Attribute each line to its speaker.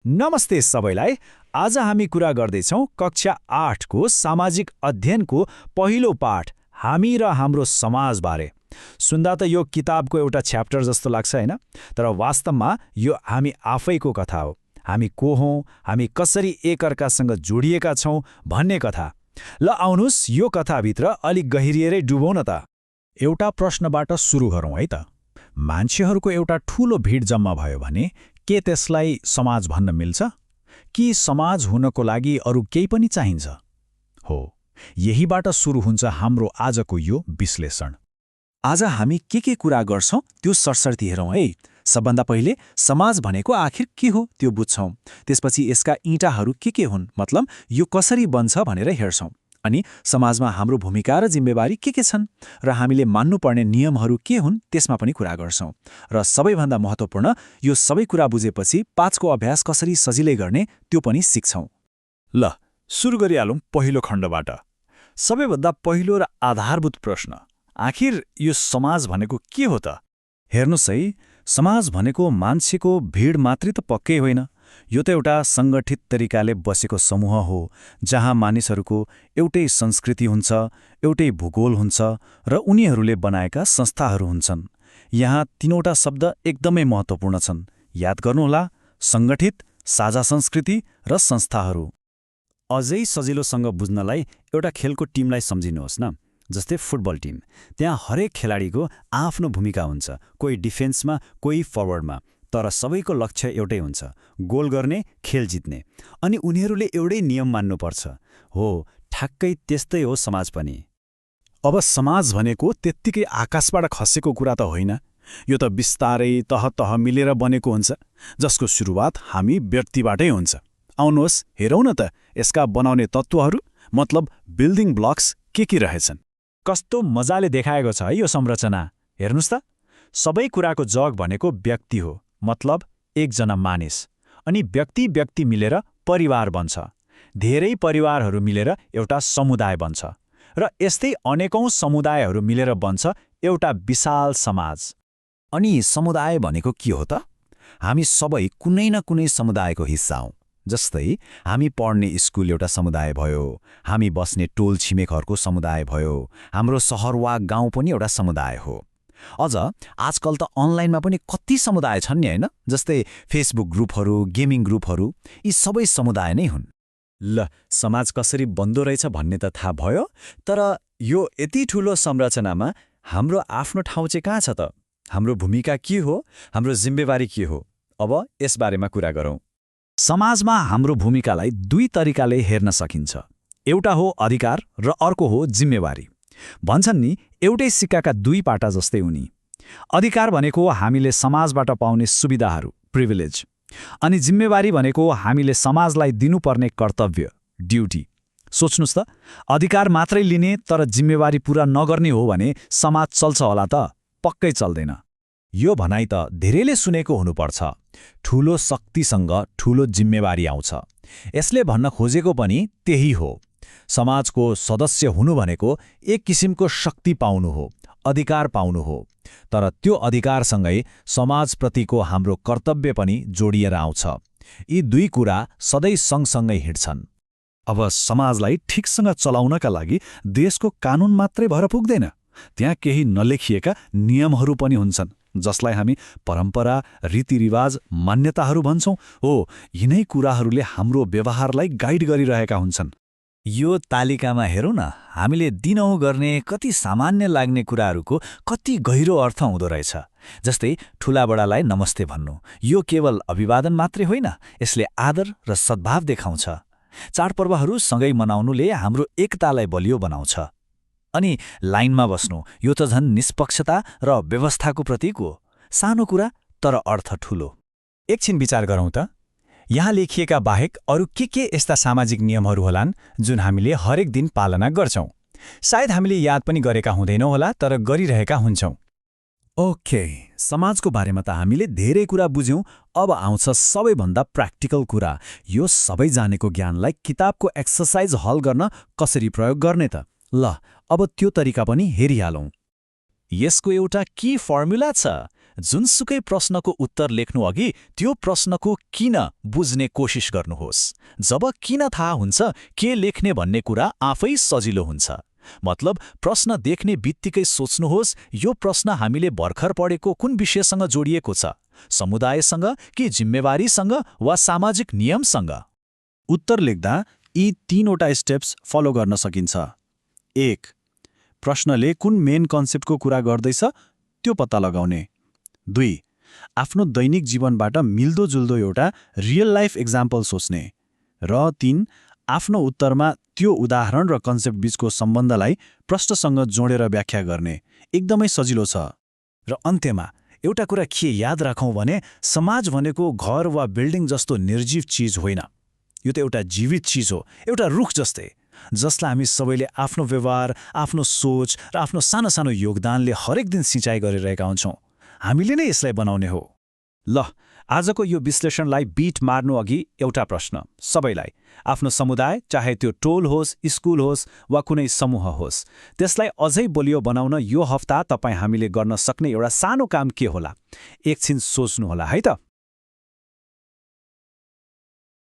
Speaker 1: नमस्ते सबैलाई। आज हामी कुरा गर्दैछौँ कक्षा 8 को सामाजिक अध्ययनको पहिलो पाठ हामी र हाम्रो समाजबारे। सुन्दा त यो किताबको एउटा च्याप्टर जस्तो लाग्छ हैन, तर वास्तवमा यो हामी आफैको कथा हो। हामी को हौं, हामी कसरी एकअर्कासँग जोडिएका छौं भन्ने कथा। ल आउनुस् यो कथाभित्र अलिक गहिरिएरै डुबौँ न त। एउटा प्रश्नबाट सुरु गरौँ है त। मान्छेहरूको एउटा ठूलो भिड जम्मा भयो भने के त्यसलाई समाज भन्न मिल्छ? कि समाज हुनको लागि अरू केही पनि चाहिन्छ? हो, यहीबाट सुरु हुन्छ हाम्रो आजको यो विश्लेषण। आज हामी के कुरा गर्छौं त्यो सरसर्ती हेरौँ है। सबभन्दा पहिले समाज भनेको आखिर के हो त्यो बुझ्छौं। त्यसपछि यसका इँटाहरू के हुन्, मतलब यो कसरी बन्छ भनेर हेर्छौं। अनि समाजमा हाम्रो भूमिका र जिम्मेवारी के छन् र हामीले मान्नुपर्ने नियमहरू के हुन् त्यसमा पनि कुरा गर्छौं। र सबैभन्दा महत्त्वपूर्ण, यो सबै कुरा बुझेपछि 5 को अभ्यास कसरी सजिलै गर्ने त्यो पनि सिक्छौं। ल सुरु गरिहालौँ पहिलो खण्डबाट। सबैभन्दा पहिलो र आधारभूत प्रश्न, आखिर यो समाज भनेको के हो त? हेर्नुस् है, समाज भनेको मान्छेको भिड मात्रै त पक्कै होइन। यो त एउटा सङ्गठित तरिकाले बसेको समूह हो, जहाँ मानिसहरूको एउटै संस्कृति हुन्छ, एउटै भूगोल हुन्छ र उनीहरूले बनाएका संस्थाहरू हुन्छन्। यहाँ 3वटा शब्द एकदमै महत्त्वपूर्ण छन्, याद गर्नुहोला: सङ्गठित, साझा संस्कृति र संस्थाहरू। अझै सजिलोसँग बुझ्नलाई एउटा खेलको टिमलाई सम्झिनुहोस् न। जस्तै फुटबल टिम, त्यहाँ हरेक खेलाडीको आफ्नो भूमिका हुन्छ, कोही डिफेन्समा, कोही फरवर्डमा, तर सबैको लक्ष्य एउटै हुन्छ, गोल गर्ने, खेल जित्ने। अनि उनीहरूले एउटै नियम मान्नुपर्छ। हो, ठ्याक्कै त्यस्तै हो समाज पनि। अब समाज भनेको त्यत्तिकै आकाशबाट खसेको कुरा त होइन। यो त बिस्तारै तह मिलेर बनेको हुन्छ, जसको सुरुवात हामी व्यक्तिबाटै हुन्छ। आउनुहोस् हेरौँ न त यसका बनाउने तत्त्वहरू, मतलब बिल्डिङ ब्लक्स के रहेछन्। कस्तो मजाले देखाएको छ है यो संरचना। हेर्नुस् त, सबै कुराको जग भनेको व्यक्ति हो, मतलब एकजना मानिस। अनि व्यक्ति मिलेर परिवार बन्छ, धेरै परिवारहरू मिलेर एउटा समुदाय बन्छ, र यस्तै अनेकौं समुदायहरू मिलेर बन्छ एउटा विशाल समाज। अनि समुदाय भनेको के हो त? हामी सबै कुनै न कुनै समुदायको हिस्सा हौं। जस्तै हामी पढ्ने स्कुल एउटा समुदाय भयो, हामी बस्ने टोल छिमेकहरूको समुदाय भयो, हाम्रो सहर वा गाउँ पनि एउटा समुदाय हो। अझ आजकल त अनलाइनमा पनि कति समुदाय छन् नि हैन, जस्तै फेसबुक ग्रुपहरू, गेमिङ ग्रुपहरू, यी सबै समुदाय नै हुन्। ल समाज कसरी बन्दो रहेछ भन्ने त थाहा भयो, तर यो यति ठूलो संरचनामा हाम्रो आफ्नो ठाउँ चाहिँ कहाँ छ त? हाम्रो भूमिका के हो, हाम्रो जिम्मेवारी के हो? अब यसबारेमा कुरा गरौँ। समाजमा हाम्रो भूमिकालाई 2 तरिकाले हेर्न सकिन्छ। एउटा हो अधिकार र अर्को हो जिम्मेवारी। भन्छन् नि, एउटै सिक्काका 2 पाटा जस्तै हुन्। अधिकार भनेको हामीले समाजबाट पाउने सुविधाहरू, प्रिभिलेज। अनि जिम्मेवारी भनेको हामीले समाजलाई दिनुपर्ने कर्तव्य, ड्युटी। सोच्नुस् त, अधिकार मात्रै लिने तर जिम्मेवारी पूरा नगर्ने हो भने समाज चल्छ होला त? पक्कै चल्दैन। यो भनाइ त धेरैले सुनेको हुनुपर्छ। ठूलो शक्तिसँग ठूलो जिम्मेवारी आउँछ। यसले भन्न खोजेको पनि त्यही हो। समाजको सदस्य हुनु भनेको एक किसिमको शक्ति पाउनु हो, अधिकार पाउनु हो। तर त्यो अधिकारसँगै समाजप्रतिको हाम्रो कर्तव्य पनि जोडिएर आउँछ। यी 2 कुरा सधैँ सँगसँगै हिँड्छन्। अब समाजलाई ठिकसँग चलाउनका लागि देशको कानुन मात्रै भर पुग्दैन। त्यहाँ केही नलेखिएका नियमहरू पनि हुन्छन्, जसलाई हामी परम्परा, रीतिरिवाज, मान्यताहरू भन्छौं। हो, यिनै कुराहरूले हाम्रो व्यवहारलाई गाइड गरिरहेका हुन्छन्। यो तालिकामा हेरौँ न, हामीले दिनहुँ गर्ने कति सामान्य लाग्ने कुराहरूको कति गहिरो अर्थ हुँदो रहेछ। जस्तै ठुलाबडालाई नमस्ते भन्नु, यो केवल अभिवादन मात्रै होइन, यसले आदर र सद्भाव देखाउँछ। चाडपर्वहरू सँगै मनाउनुले हाम्रो एकतालाई बलियो बनाउँछ। अनि लाइनमा बस्नु, यो त झन् निष्पक्षता र व्यवस्थाको प्रतीक हो। सानो कुरा तर अर्थ ठूलो। एकछिन विचार गरौँ त, यहाँ लेखिएका बाहेक अरू के यस्ता सामाजिक नियमहरू होलान् जुन हामीले हरेक दिन पालना गर्छौं? सायद हामीले याद पनि गरेका हुँदैनौँ होला, तर गरिरहेका हुन्छौं। ओके, समाजको बारेमा त हामीले धेरै कुरा बुझ्यौं। अब आउँछ सबैभन्दा प्र्याक्टिकल कुरा। यो सबै जानेको ज्ञानलाई किताबको एक्सर्साइज हल गर्न कसरी प्रयोग गर्ने त? ल अब त्यो तरिका पनि हेरिहालौं। यसको एउटा की फर्मुला छ,
Speaker 2: जुनसुकै प्रश्नको उत्तर लेख्नु अघि त्यो प्रश्नको किन बुझ्ने कोसिस गर्नुहोस्। जब किन थाहा हुन्छ के लेख्ने भन्ने कुरा आफै सजिलो हुन्छ। मतलब प्रश्न देख्ने बित्तिकै सोच्नुहोस्, यो प्रश्न हामीले भर्खर पढेको कुन विषयसँग जोडिएको छ, समुदायसँग कि जिम्मेवारीसँग वा सामाजिक नियमसँग।
Speaker 3: उत्तर लेख्दा यी 3वटा स्टेप्स फलो गर्न सकिन्छ। 1. प्रश्नले कुन मेन कन्सेप्टको कुरा गर्दैछ त्यो पत्ता लगाउने। 2. आफ्नो दैनिक जीवनबाट मिल्दोजुल्दो एउटा रियल लाइफ एक्जाम्पल सोच्ने। र 3. आफ्नो उत्तरमा त्यो उदाहरण र कन्सेप्ट बीचको सम्बन्धलाई प्रश्नसँग जोडेर व्याख्या गर्ने। एकदमै सजिलो छ।
Speaker 1: र अन्त्यमा एउटा कुरा के याद राखौँ भने समाज भनेको घर वा बिल्डिङ जस्तो निर्जीव चिज होइन। यो त एउटा जीवित चिज हो, एउटा रुख जस्तै, जसलाई हामी सबैले आफ्नो व्यवहार, आफ्नो सोच र आफ्नो सानो सानो योगदानले हरेक दिन सिँचाइ गरिरहेका हुन्छौँ। हामीले नै यसलाई बनाउने हो। ल, आजको यो विश्लेषणलाई बिट मार्नु अघि एउटा प्रश्न सबैलाई। आफ्नो समुदाय, चाहे त्यो टोल होस्, स्कुल होस् वा कुनै समूह होस्, त्यसलाई अझै बलियो बनाउन यो हप्ता तपाईँ हामीले गर्न सक्ने एउटा सानो काम के होला? एकछिन सोच्नुहोला है त।